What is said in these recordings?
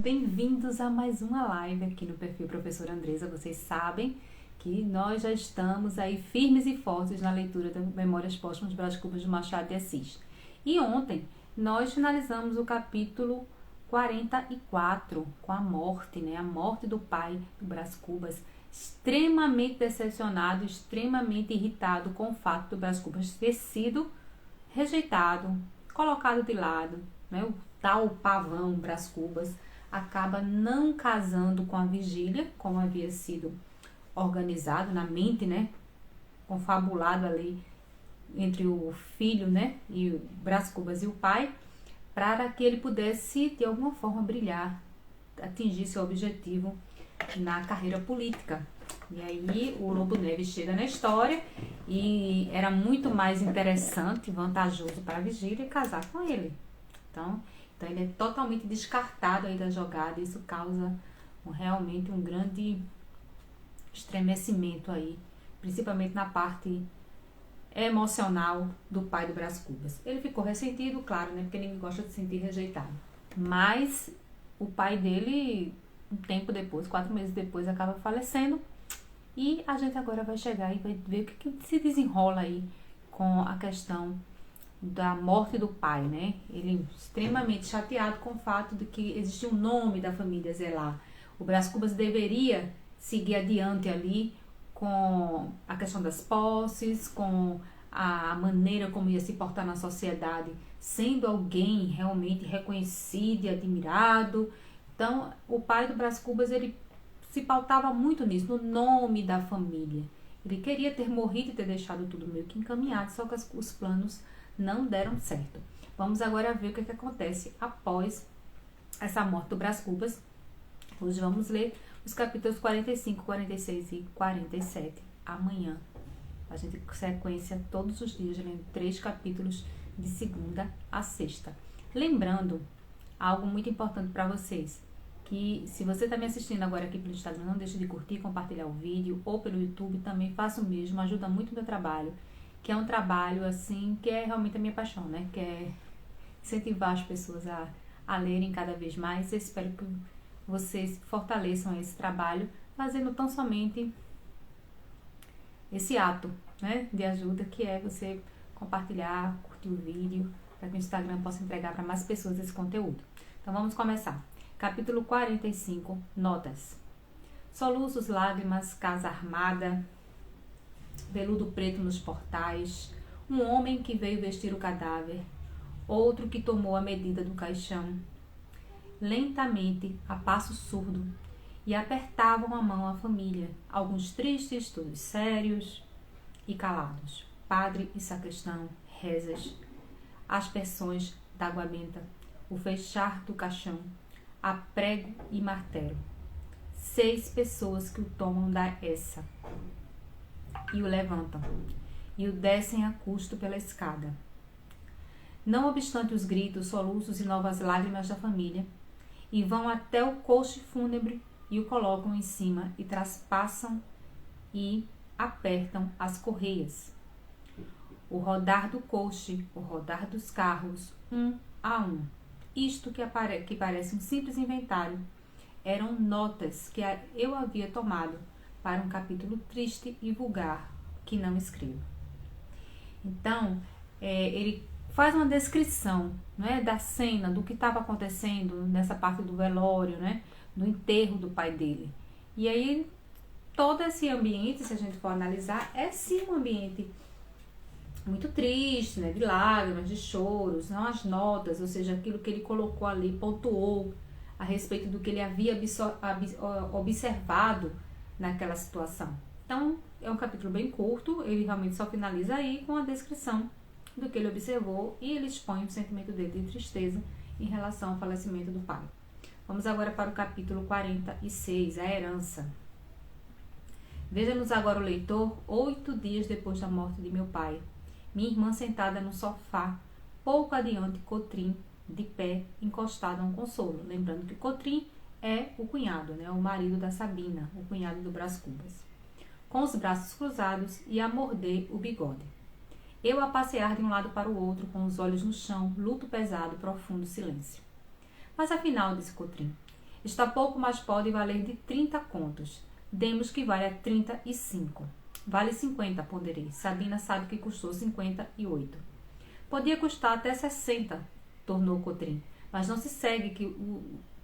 Bem-vindos a mais uma live aqui no perfil Professora Andresa. Vocês sabem que nós já estamos aí firmes e fortes na leitura das Memórias Póstumas de Brás Cubas de Machado de Assis. E ontem nós finalizamos o capítulo 44 com a morte, né? A morte do pai do Brás Cubas, extremamente decepcionado, extremamente irritado com o fato do Brás Cubas ter sido rejeitado, colocado de lado, né? O tal pavão Brás Cubas acaba não casando com a Vigília, como havia sido organizado na mente, né? Confabulado ali entre o filho, né? E o Brás Cubas e o pai, para que ele pudesse de alguma forma brilhar, atingir seu objetivo na carreira política. E aí o Lobo Neves chega na história e era muito mais interessante e vantajoso para a Vigília casar com ele. Então ele é totalmente descartado aí da jogada e isso causa realmente um grande estremecimento aí, principalmente na parte emocional do pai do Brás Cubas. Ele ficou ressentido, claro, né? Porque ninguém gosta de se sentir rejeitado. Mas o pai dele, um tempo depois, 4 meses depois, acaba falecendo. E a gente agora vai chegar e vai ver o que se desenrola aí com a questão da morte do pai, né? Ele extremamente chateado com o fato de que existia um nome da família zelar. O Brás Cubas deveria seguir adiante ali com a questão das posses, com a maneira como ia se portar na sociedade, sendo alguém realmente reconhecido e admirado. Então, o pai do Brás Cubas, ele se pautava muito nisso, no nome da família. Ele queria ter morrido e ter deixado tudo meio que encaminhado, só que os planos não deram certo. Vamos agora ver o que acontece após essa morte do Brás Cubas. Hoje vamos ler os capítulos 45, 46 e 47 amanhã. A gente sequência todos os dias, lendo 3 capítulos de segunda a sexta. Lembrando algo muito importante para vocês, que se você está me assistindo agora aqui pelo Instagram, não deixe de curtir, compartilhar o vídeo, ou pelo YouTube também faça o mesmo, ajuda muito o meu trabalho, que é um trabalho assim, que é realmente a minha paixão, né? Que é incentivar as pessoas a lerem cada vez mais. Eu espero que vocês fortaleçam esse trabalho, fazendo tão somente esse ato, né, de ajuda, que é você compartilhar, curtir o vídeo, para que o Instagram possa entregar para mais pessoas esse conteúdo. Então vamos começar. Capítulo 45, notas. Soluços, lágrimas, casa armada, veludo preto nos portais, um homem que veio vestir o cadáver, outro que tomou a medida do caixão, lentamente, a passo surdo, e apertavam a mão à família, alguns tristes, todos sérios e calados. Padre e sacristão, rezas, aspersões d'água benta, o fechar do caixão, a prego e martelo. 6 pessoas que o tomam da essa e o levantam, e o descem a custo pela escada. Não obstante os gritos, soluços e novas lágrimas da família, e vão até o coche fúnebre e o colocam em cima e traspassam e apertam as correias. O rodar do coche, o rodar dos carros, um a um. Isto que parece um simples inventário, eram notas que eu havia tomado para um capítulo triste e vulgar que não escrevo. Então, ele faz uma descrição, né, da cena, do que estava acontecendo nessa parte do velório, né, do enterro do pai dele. E aí, todo esse ambiente, se a gente for analisar, é sim um ambiente muito triste, né, de lágrimas, de choros, não as notas, ou seja, aquilo que ele colocou ali, pontuou a respeito do que ele havia observado naquela situação. Então, é um capítulo bem curto, ele realmente só finaliza aí com a descrição do que ele observou e ele expõe o sentimento dele de tristeza em relação ao falecimento do pai. Vamos agora para o capítulo 46, a herança. Veja-nos agora o leitor, 8 dias depois da morte de meu pai. Minha irmã sentada no sofá, pouco adiante Cotrim, de pé, encostado a um consolo. Lembrando que Cotrim é o cunhado, né? O marido da Sabina, o cunhado do Brás Cubas. Com os braços cruzados e a morder o bigode. Eu a passear de um lado para o outro, com os olhos no chão, luto pesado, profundo silêncio. Mas afinal, disse Cotrim, Está pouco, mas pode valer de 30 contos. Demos que vale a 35. Vale 50, ponderei. Sabina sabe que custou 58. Podia custar até 60, tornou Cotrim, mas não se segue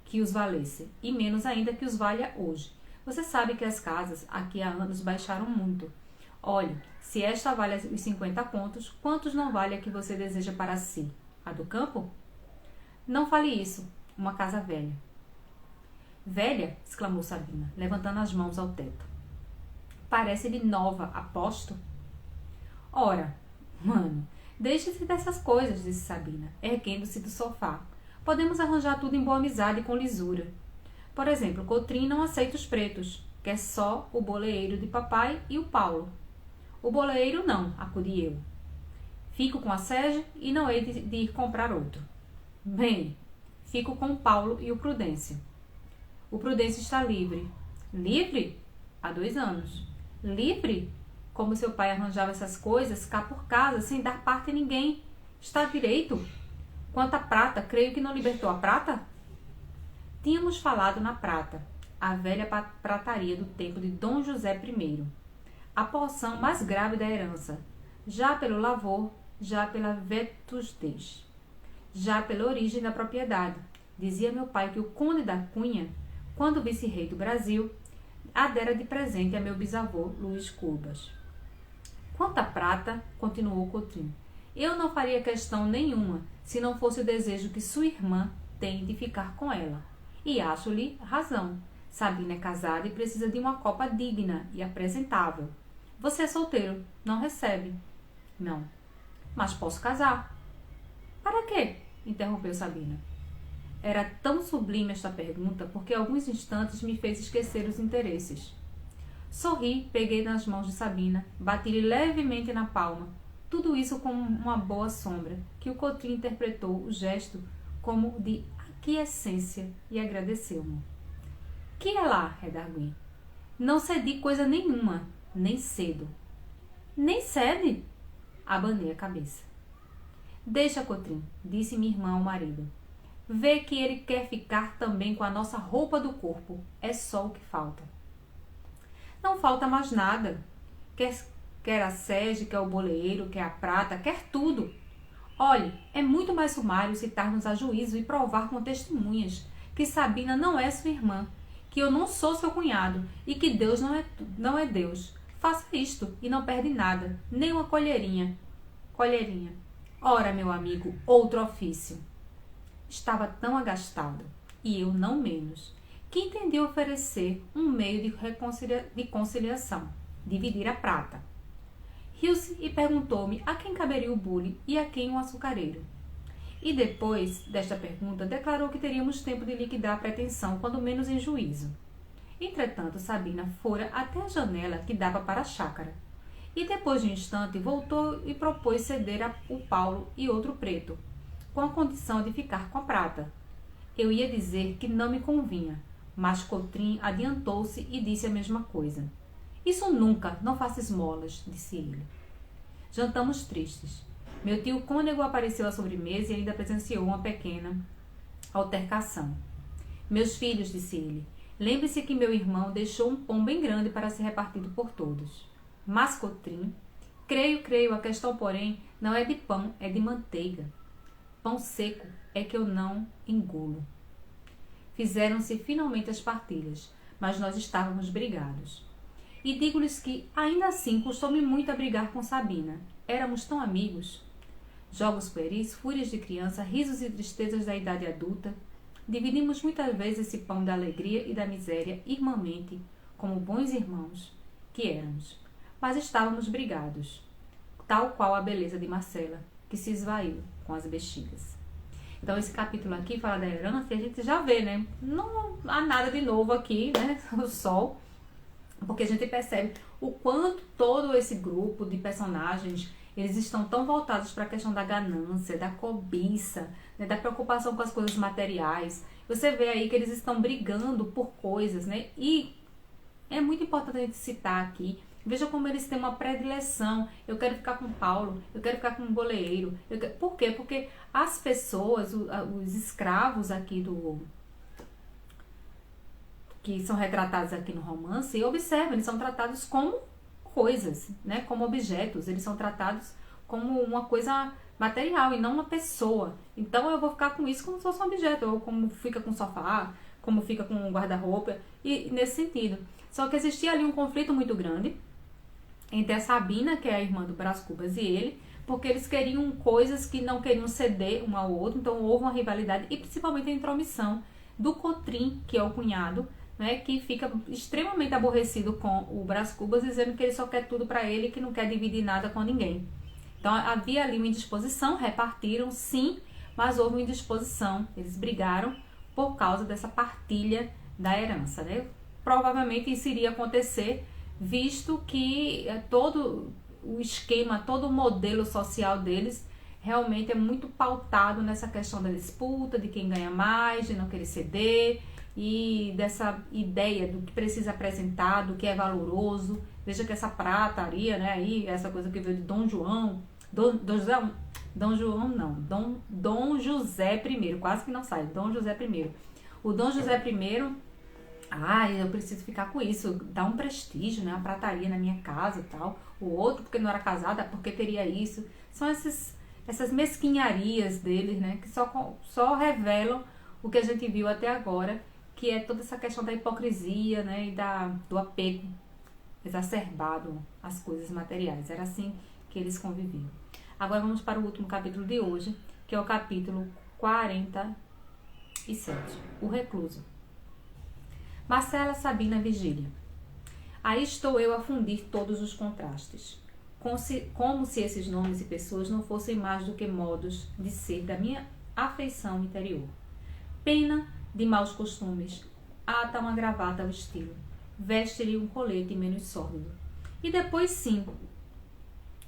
que os valesse, e menos ainda que os valha hoje. Você sabe que as casas aqui há anos baixaram muito. Olhe, se esta vale os 50 contos, quantos não vale a que você deseja para si? A do campo? Não fale isso. Uma casa velha. Velha? Exclamou Sabina, levantando as mãos ao teto. Parece-lhe nova, aposto. Ora, mano, deixe-se dessas coisas, disse Sabina, erguendo-se do sofá. Podemos arranjar tudo em boa amizade e com lisura. Por exemplo, Cotrim não aceita os pretos, quer só o boleeiro de papai e o Paulo. O boleeiro não, acudi eu. Fico com a Sege e não hei de ir comprar outro. Bem, fico com o Paulo e o Prudêncio. O Prudêncio está livre. Livre? Há 2 anos. Livre? Como seu pai arranjava essas coisas, cá por casa, sem dar parte a ninguém. Está direito? Quanto à prata, creio que não libertou a prata? Tínhamos falado na prata, a velha prataria do tempo de Dom José I. A porção mais grave da herança, já pelo lavor, já pela vetustez, já pela origem da propriedade. Dizia meu pai que o conde da Cunha, quando vice-rei do Brasil, a dera de presente a meu bisavô Luís Cubas. Quanto à prata, continuou Cotrim, eu não faria questão nenhuma, se não fosse o desejo que sua irmã tem de ficar com ela. E acho-lhe razão. Sabina é casada e precisa de uma copa digna e apresentável. Você é solteiro, não recebe? Não. Mas posso casar. Para quê? Interrompeu Sabina. Era tão sublime esta pergunta porque alguns instantes me fez esquecer os interesses. Sorri, peguei nas mãos de Sabina, bati-lhe levemente na palma. Tudo isso com uma boa sombra, que o Cotrim interpretou o gesto como de aquiescência e agradeceu-me. Que é lá, redargui. Não cedi coisa nenhuma, nem cedo. Nem cede? Abanei a cabeça. Deixa, Cotrim, disse minha irmã ao marido. Vê que ele quer ficar também com a nossa roupa do corpo. É só o que falta. Não falta mais nada. Quer a sege, quer o boleeiro, quer a prata, quer tudo. Olhe, é muito mais sumário citar-nos a juízo e provar com testemunhas que Sabina não é sua irmã, que eu não sou seu cunhado e que Deus não é Deus. Faça isto e não perde nada, nem uma colherinha. Ora, meu amigo, outro ofício. Estava tão agastado, e eu não menos, que entendi oferecer um meio de conciliação, dividir a prata. Riu-se e perguntou-me a quem caberia o bule e a quem o açucareiro. E depois desta pergunta declarou que teríamos tempo de liquidar a pretensão, quando menos em juízo. Entretanto, Sabina fora até a janela que dava para a chácara, e depois de um instante voltou e propôs ceder o Paulo e outro preto, com a condição de ficar com a prata. Eu ia dizer que não me convinha, mas Cotrim adiantou-se e disse a mesma coisa. Isso nunca, não faça esmolas, disse ele. Jantamos tristes. Meu tio cônego apareceu à sobremesa e ainda presenciou uma pequena altercação. Meus filhos, disse ele, lembre-se que meu irmão deixou um pão bem grande para ser repartido por todos. Mas Cotrim, creio, a questão, porém, não é de pão, é de manteiga. Pão seco é que eu não engulo. Fizeram-se finalmente as partilhas, mas nós estávamos brigados. E digo-lhes que, ainda assim, custou-me muito a brigar com Sabina. Éramos tão amigos. Jogos pueris, fúrias de criança, risos e tristezas da idade adulta. Dividimos muitas vezes esse pão da alegria e da miséria irmãmente, como bons irmãos que éramos. Mas estávamos brigados, tal qual a beleza de Marcela, que se esvaiu com as bexigas. Então, esse capítulo aqui fala da herança e a gente já vê, né? Não há nada de novo aqui, né? O sol. Porque a gente percebe o quanto todo esse grupo de personagens, eles estão tão voltados para a questão da ganância, da cobiça, né? Da preocupação com as coisas materiais. Você vê aí que eles estão brigando por coisas, né? E é muito importante a gente citar aqui. Veja como eles têm uma predileção. Eu quero ficar com o Paulo, eu quero ficar com o boleeiro. Por quê? Porque as pessoas, os escravos aqui que são retratados aqui no romance, e observa, eles são tratados como coisas, né? Como objetos, eles são tratados como uma coisa material e não uma pessoa. Então eu vou ficar com isso como se fosse um objeto, ou como fica com o sofá, como fica com o guarda-roupa, e nesse sentido. Só que existia ali um conflito muito grande entre a Sabina, que é a irmã do Brás Cubas, e ele, porque eles queriam coisas que não queriam ceder um ao outro, então houve uma rivalidade, e principalmente a intromissão do Cotrim, que é o cunhado, né, que fica extremamente aborrecido com o Brás Cubas, dizendo que ele só quer tudo para ele, que não quer dividir nada com ninguém. Então havia ali uma indisposição, repartiram sim, mas houve uma indisposição, eles brigaram por causa dessa partilha da herança, né? Provavelmente isso iria acontecer, visto que todo o esquema, todo o modelo social deles realmente é muito pautado nessa questão da disputa, de quem ganha mais, de não querer ceder, e dessa ideia do que precisa apresentar, do que é valoroso. Veja que essa prataria, né, aí, essa coisa que veio de Dom João, Dom José I, quase que não sai, Dom José I. O Dom José I, eu preciso ficar com isso, dá um prestígio, né, uma prataria na minha casa e tal. O outro, porque não era casada, porque teria isso. São essas mesquinharias deles, né, que só revelam o que a gente viu até agora, que é toda essa questão da hipocrisia, né, e do apego exacerbado às coisas materiais. Era assim que eles conviviam. Agora vamos para o último capítulo de hoje, que é o capítulo 47, o recluso. Marcela, Sabina, Vigília. Aí estou eu a fundir todos os contrastes, como se esses nomes e pessoas não fossem mais do que modos de ser da minha afeição interior. Pena de maus costumes, ata uma gravata ao estilo, veste-lhe um colete menos sórdido. E depois sim,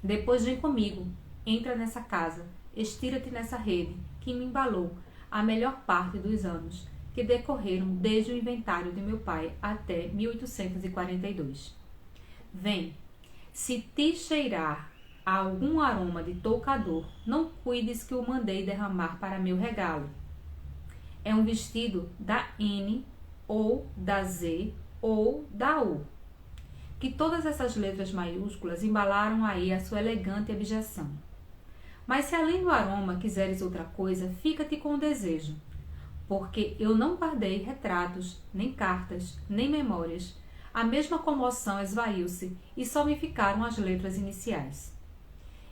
depois vem comigo, entra nessa casa, estira-te nessa rede que me embalou a melhor parte dos anos que decorreram desde o inventário de meu pai até 1842. Vem, se te cheirar a algum aroma de toucador, não cuides que o mandei derramar para meu regalo. É um vestido da N, ou da Z, ou da U, que todas essas letras maiúsculas embalaram aí a sua elegante abjeção. Mas se além do aroma quiseres outra coisa, fica-te com o desejo, porque eu não guardei retratos, nem cartas, nem memórias. A mesma comoção esvaiu-se e só me ficaram as letras iniciais.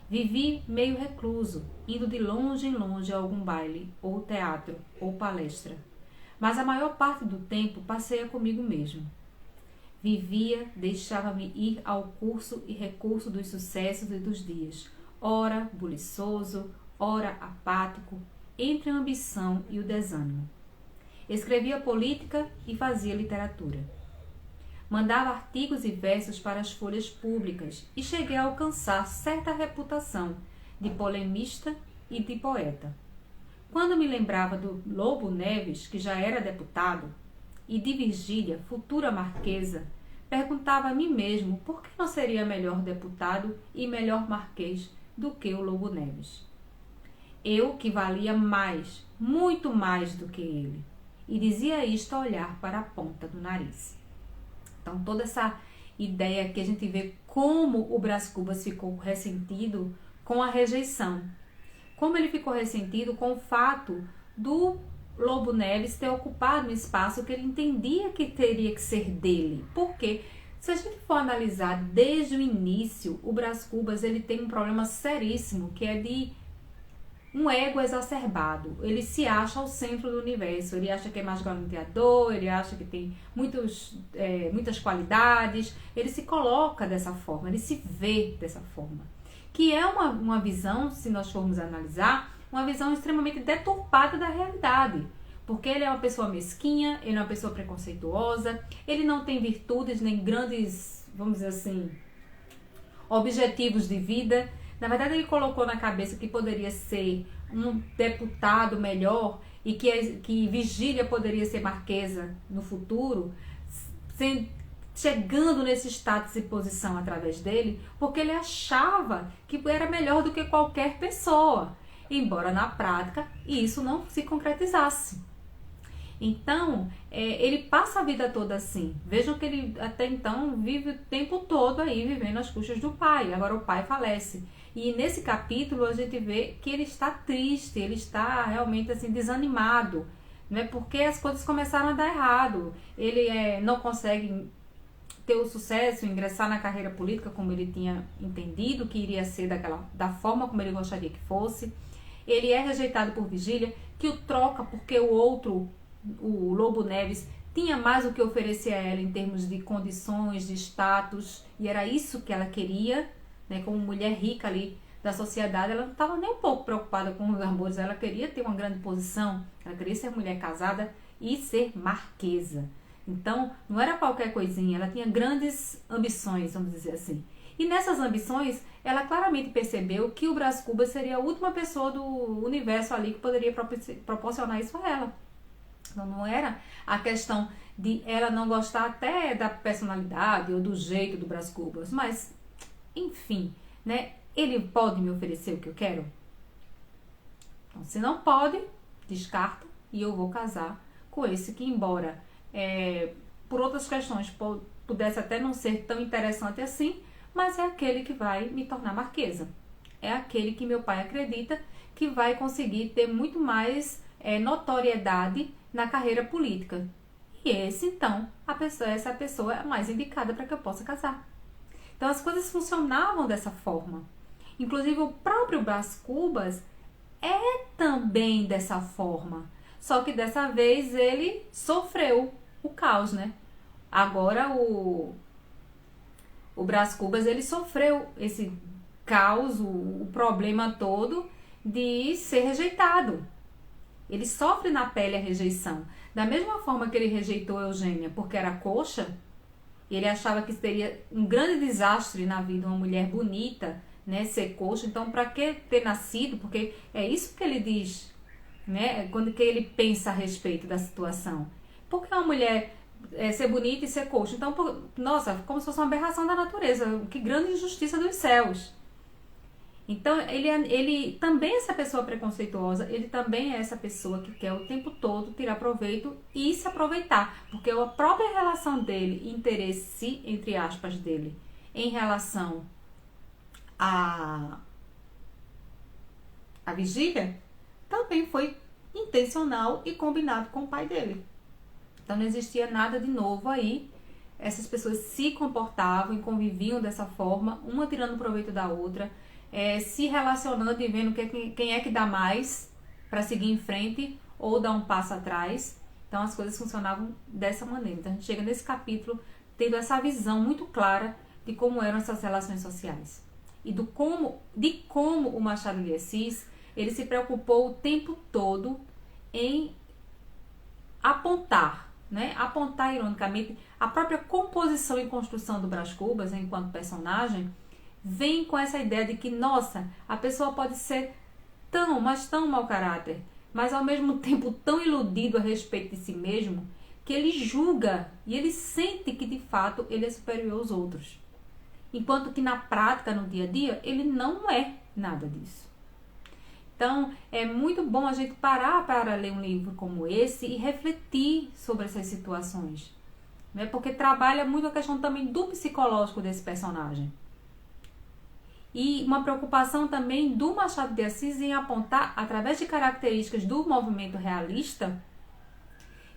Vivi meio recluso, indo de longe em longe a algum baile, ou teatro, ou palestra. Mas a maior parte do tempo passei-a comigo mesmo. Vivia, deixava-me ir ao curso e recurso dos sucessos e dos dias, ora buliçoso, ora apático, entre a ambição e o desânimo. Escrevia política e fazia literatura. Mandava artigos e versos para as folhas públicas e cheguei a alcançar certa reputação de polemista e de poeta. Quando me lembrava do Lobo Neves, que já era deputado, e de Virgília, futura marquesa, perguntava a mim mesmo por que não seria melhor deputado e melhor marquês do que o Lobo Neves. Eu que valia mais, muito mais do que ele, e dizia isto a olhar para a ponta do nariz. Então, toda essa ideia que a gente vê como o Brás Cubas ficou ressentido com a rejeição. Como ele ficou ressentido com o fato do Lobo Neves ter ocupado um espaço que ele entendia que teria que ser dele. Por quê? Se a gente for analisar desde o início, o Brás Cubas ele tem um problema seríssimo, que é de um ego exacerbado. Ele se acha ao centro do universo, ele acha que é mais galanteador, ele acha que tem muitas qualidades, ele se coloca dessa forma, ele se vê dessa forma. Que é uma visão, se nós formos analisar, uma visão extremamente deturpada da realidade. Porque ele é uma pessoa mesquinha, ele é uma pessoa preconceituosa, ele não tem virtudes nem grandes, vamos dizer assim, objetivos de vida. Na verdade, ele colocou na cabeça que poderia ser um deputado melhor e que Vigília poderia ser marquesa no futuro, chegando nesse status e posição através dele, porque ele achava que era melhor do que qualquer pessoa, embora na prática isso não se concretizasse. Então, ele passa a vida toda assim. Vejam que ele até então vive o tempo todo aí vivendo às custas do pai. Agora o pai falece. E nesse capítulo a gente vê que ele está triste, ele está realmente assim desanimado, né? Porque as coisas começaram a dar errado. Ele não consegue ter o sucesso, ingressar na carreira política como ele tinha entendido que iria ser da forma como ele gostaria que fosse. Ele é rejeitado por Vigília, que o troca porque o outro, o Lobo Neves, tinha mais o que oferecer a ela em termos de condições, de status, e era isso que ela queria, né? Como mulher rica ali da sociedade, ela não estava nem um pouco preocupada com os amores, ela queria ter uma grande posição, ela queria ser mulher casada e ser marquesa. Então, não era qualquer coisinha, ela tinha grandes ambições, vamos dizer assim. E nessas ambições, ela claramente percebeu que o Brás Cubas seria a última pessoa do universo ali que poderia proporcionar isso a ela. Então, não era a questão de ela não gostar até da personalidade ou do jeito do Brás Cubas, mas, enfim, né? Ele pode me oferecer o que eu quero? Então, se não pode, descarta e eu vou casar com esse que, embora por outras questões pudesse até não ser tão interessante assim, mas é aquele que vai me tornar marquesa. É aquele que meu pai acredita que vai conseguir ter muito mais notoriedade na carreira política. E então, essa pessoa é a mais indicada para que eu possa casar. Então as coisas funcionavam dessa forma. Inclusive o próprio Brás Cubas é também dessa forma. Só que dessa vez ele sofreu o caos, né? Agora o Brás Cubas, ele sofreu esse caos, o problema todo de ser rejeitado. Ele sofre na pele a rejeição. Da mesma forma que ele rejeitou a Eugênia porque era coxa, ele achava que seria um grande desastre na vida uma mulher bonita, né, ser coxa. Então, para que ter nascido? Porque é isso que ele diz, né, quando que ele pensa a respeito da situação. Por que uma mulher ser bonita e ser coxa? Então, nossa, como se fosse uma aberração da natureza. Que grande injustiça dos céus. Então, ele também é essa pessoa preconceituosa, ele também é essa pessoa que quer o tempo todo tirar proveito e se aproveitar. Porque a própria relação dele, interesse, entre aspas, dele, em relação a Vigília, também foi intencional e combinado com o pai dele. Então, não existia nada de novo aí. Essas pessoas se comportavam e conviviam dessa forma, uma tirando proveito da outra, se relacionando e vendo quem é que dá mais para seguir em frente ou dar um passo atrás. Então as coisas funcionavam dessa maneira. Então a gente chega nesse capítulo tendo essa visão muito clara de como eram essas relações sociais e de como o Machado de Assis ele se preocupou o tempo todo em apontar, né? Apontar ironicamente a própria composição e construção do Brás Cubas enquanto personagem. Vem com essa ideia de que, nossa, a pessoa pode ser mas tão mau caráter, mas ao mesmo tempo tão iludido a respeito de si mesmo, que ele julga e ele sente que de fato ele é superior aos outros. Enquanto que na prática, no dia a dia, ele não é nada disso. Então, é muito bom a gente parar para ler um livro como esse e refletir sobre essas situações, né? Porque trabalha muito a questão também do psicológico desse personagem. E uma preocupação também do Machado de Assis em apontar, através de características do movimento realista,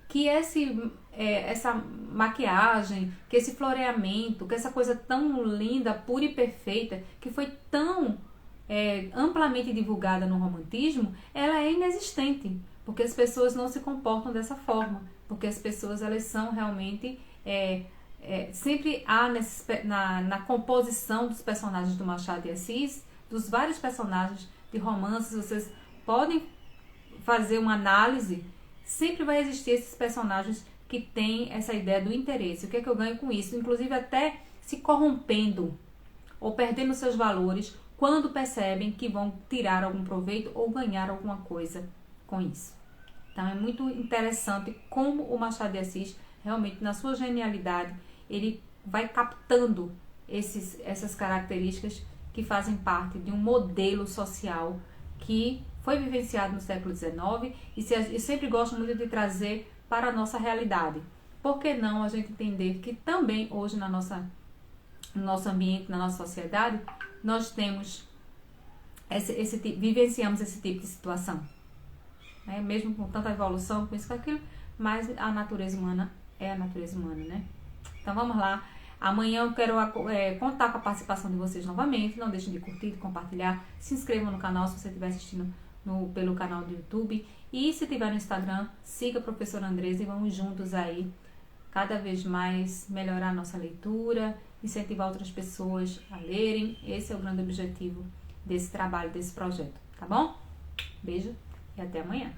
que essa maquiagem, que esse floreamento, que essa coisa tão linda, pura e perfeita, que foi tão amplamente divulgada no romantismo, ela é inexistente, porque as pessoas não se comportam dessa forma, porque as pessoas elas são realmente... sempre há na composição dos personagens do Machado de Assis, dos vários personagens de romances, vocês podem fazer uma análise, sempre vai existir esses personagens que têm essa ideia do interesse. O que é que eu ganho com isso? Inclusive até se corrompendo ou perdendo seus valores quando percebem que vão tirar algum proveito ou ganhar alguma coisa com isso. Então é muito interessante como o Machado de Assis realmente, na sua genialidade, ele vai captando essas características que fazem parte de um modelo social que foi vivenciado no século XIX, e eu sempre gosto muito de trazer para a nossa realidade. Por que não a gente entender que também hoje no nosso ambiente, na nossa sociedade, nós temos vivenciamos esse tipo de situação, né? Mesmo com tanta evolução, com isso, com aquilo, mas a natureza humana é a natureza humana, né? Então vamos lá. Amanhã eu quero contar com a participação de vocês novamente. Não deixem de curtir, de compartilhar. Se inscrevam no canal se você estiver assistindo pelo canal do YouTube. E se estiver no Instagram, siga a professora Andresa e vamos juntos aí, cada vez mais, melhorar a nossa leitura, incentivar outras pessoas a lerem. Esse é o grande objetivo desse trabalho, desse projeto, tá bom? Beijo e até amanhã.